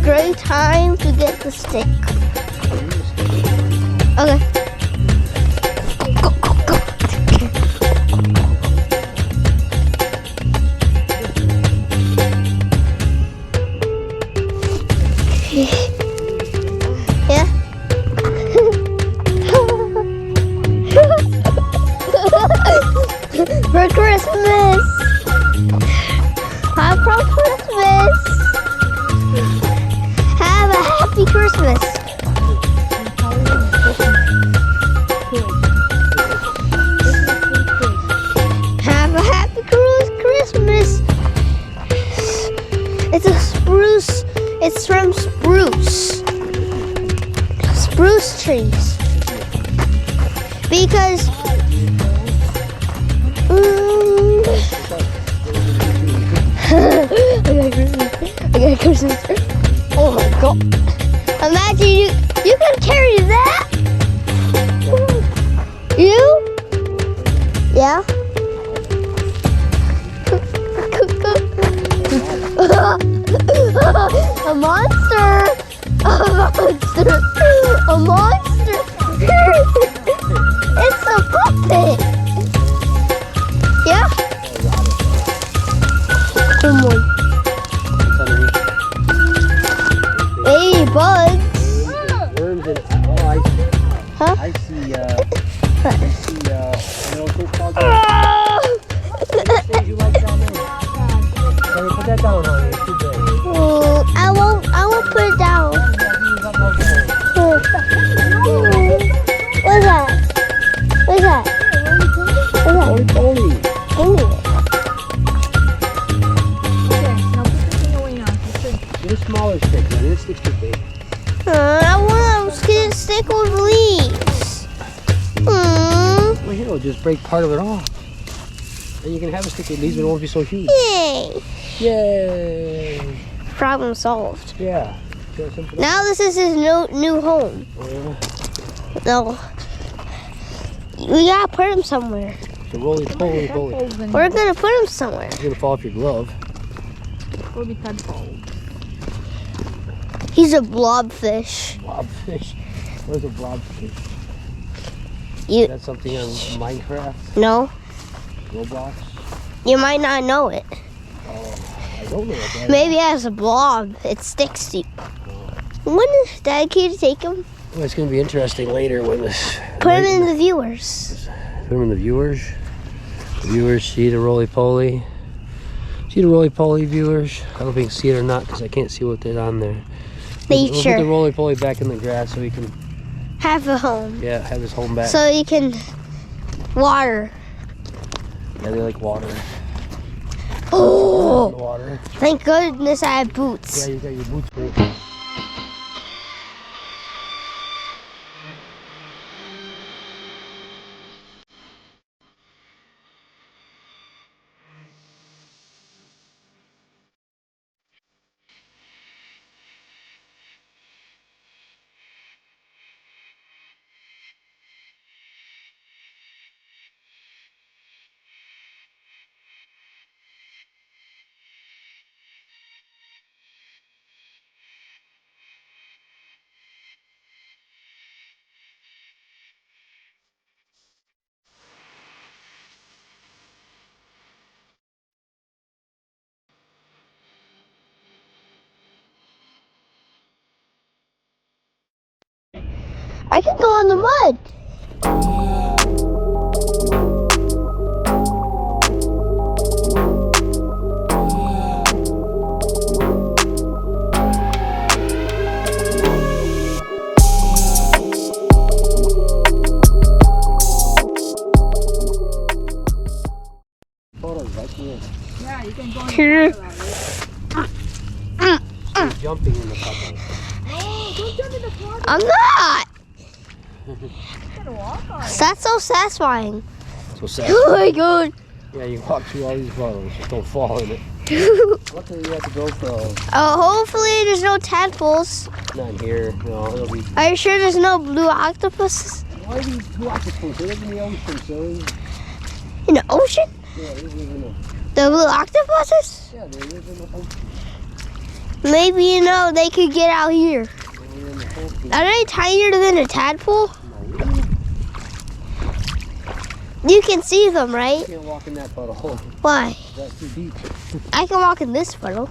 great time to get the stick. Okay. Go, go, go. Yeah. For Christmas. Have for Christmas. Have a happy Christmas. Have a happy Christmas. It's a spruce. It's from spruce. Spruce trees. Because I got Christmas. Oh my God. Imagine you can carry that? You? Yeah? A monster! A monster! A monster! It's a puppet! Yeah? Come on. Hey, bugs! Worms and I see. Huh? I see. Those called. Things you like down there. Hey, put that down, honey. It's too big. I won't put it down. What's that? What's that? What's that? Only. Get a smaller stick, man. This stick's too big. I want to stick with leaves. Well, here, we'll just break part of it off. And you can have a stick with leaves, but it won't be so huge. Yay! Yay! Problem solved. Yeah. Now this is his new home. No. We gotta put him somewhere. So roly-poly. We're gonna put him somewhere. It's gonna fall off your glove. He's a blobfish. Blobfish. What is a blobfish? You? Is that something on Minecraft? No. Roblox? You might not know it. Oh, I don't know what that Maybe as a blob, it sticks to you. When is Dad key to take him? Well, it's going to be interesting later when this... Put him in the viewers. Put him in the viewers. The viewers see the roly-poly. See the roly-poly, viewers? I don't know if you can see it or not because I can't see what they're on there. We'll put the roly-poly back in the grass so he can... Have a home. Yeah, have his home back. So he can water. Yeah, they like water. Oh! Water. Thank goodness I have boots. Yeah, you got your boots, mate. I can go in the mud. Photos right here. Yeah, you can go in Here. You're jumping in the puddle. Oh, don't jump in the water. I'm not. You gotta walk on it. That's so satisfying. So sad. Oh my God. Yeah, you walk through all these puddles. Just don't fall in it. Luckily, you have to GoPro. Hopefully there's no tadpoles. Not in here. No, it'll be. Are you sure there's no blue octopuses Why do you walk the pool? They live in the ocean, silly. in the ocean? Yeah, they live in the. The blue octopuses? Yeah, they live in the ocean. Maybe, you know, they could get out here. Are they tinier than a tadpole? You can see them, right? You can't walk in that puddle. Why? That's too deep. I can walk in this puddle.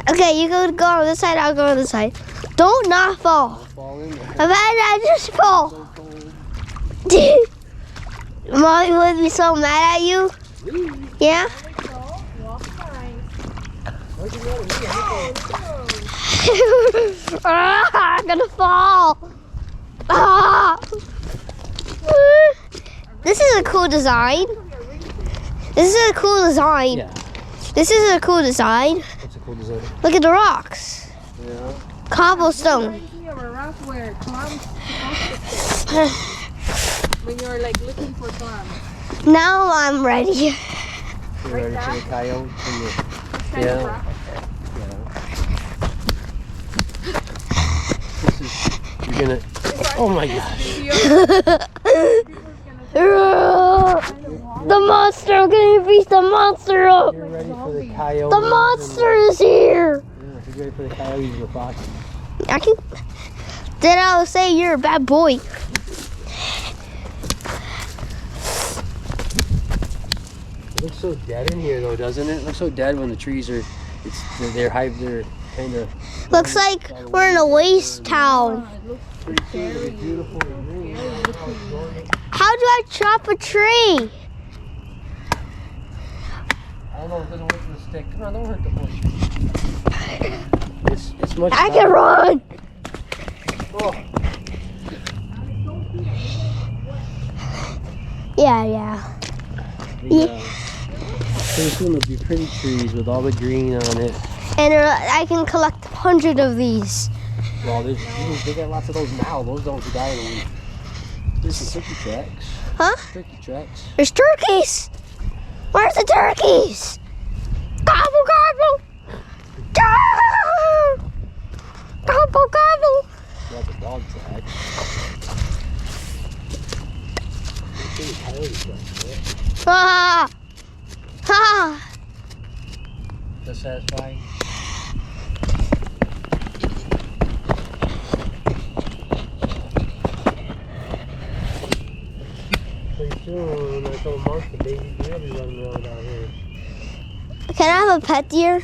Okay, you go on this side, I'll go on this side. Don't not fall. Fall in there. Imagine I just fall. So cold. Mommy would be so mad at you. Yeah? I'm gonna fall. Ah. This is a cool design. This is a cool design. Yeah. This is a cool design. What's a cool design? Look at the rocks. Yeah. Cobblestone. When you're like looking for clams. Now I'm ready. You're ready for the coyote? Yeah. This is, you're gonna, oh my gosh. The monster, I'm gonna beat the monster up. You're ready for the coyote. The monster is here. Yeah, you're ready for the coyotes and the foxes. I can. Then I'll say you're a bad boy. It looks so dead in here though, doesn't it? It looks so dead when the trees are, they're kind of. Looks like we're in a waste town. Pretty soon it'll be beautiful and green. How do I chop a tree? I don't know if it doesn't work with the stick. Come on, don't hurt the bush. It's much I better. can run. Oh. Yeah. Pretty soon there'll be pretty trees with all the green on it. And I can collect 100 of these. Well, they got lots of those now. Those don't die in a week. There's some turkey tracks. Huh? Turkey tracks. There's turkeys. Where's the turkeys? Gobble, gobble. Gobble, gobble, gobble. That's a dog track. There's a coyote track, right? Ah! Ha! Is that satisfying? Pretty soon, I told Mark the baby deer be running around out here. Can I have a pet deer?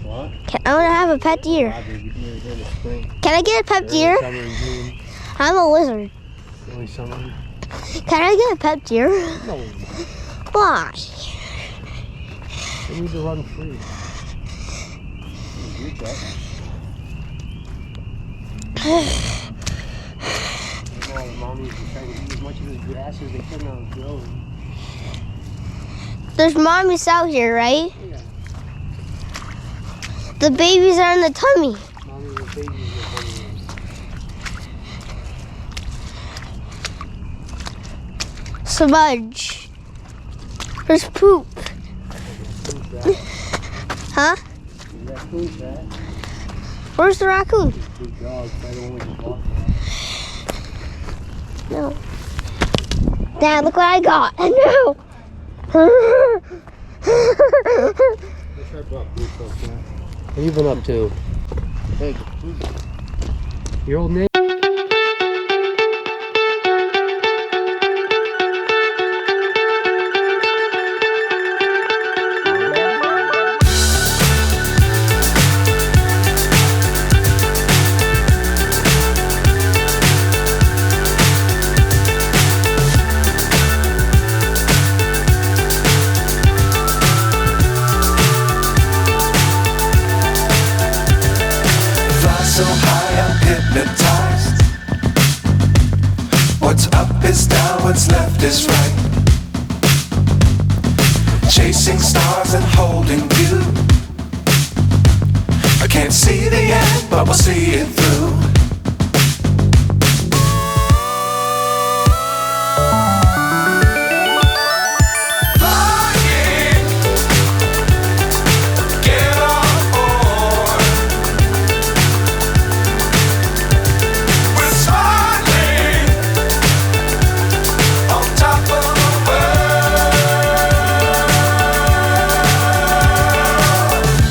What? I want to have a pet deer. Baby deer is in the spring. Can I get a pet deer? Summer and June. I'm a lizard. Only summer. Can I get a pet deer? No. Why? They need to run free. Deer track. All the mommies are trying to eat as much of this grass as they can on the road. There's mommies out here, right? Yeah. The babies are in the tummy. Mommies and babies are funny. Smudge. There's poop. Huh? Raccoon track. Where's the raccoon? Big dogs. I don't want to walk No. Dad, look what I got. No. What have you been up to? Hey, your old name? So high I'm hypnotized. What's up is down, what's left is right. Chasing stars and holding you. I can't see the end, but we'll see it through.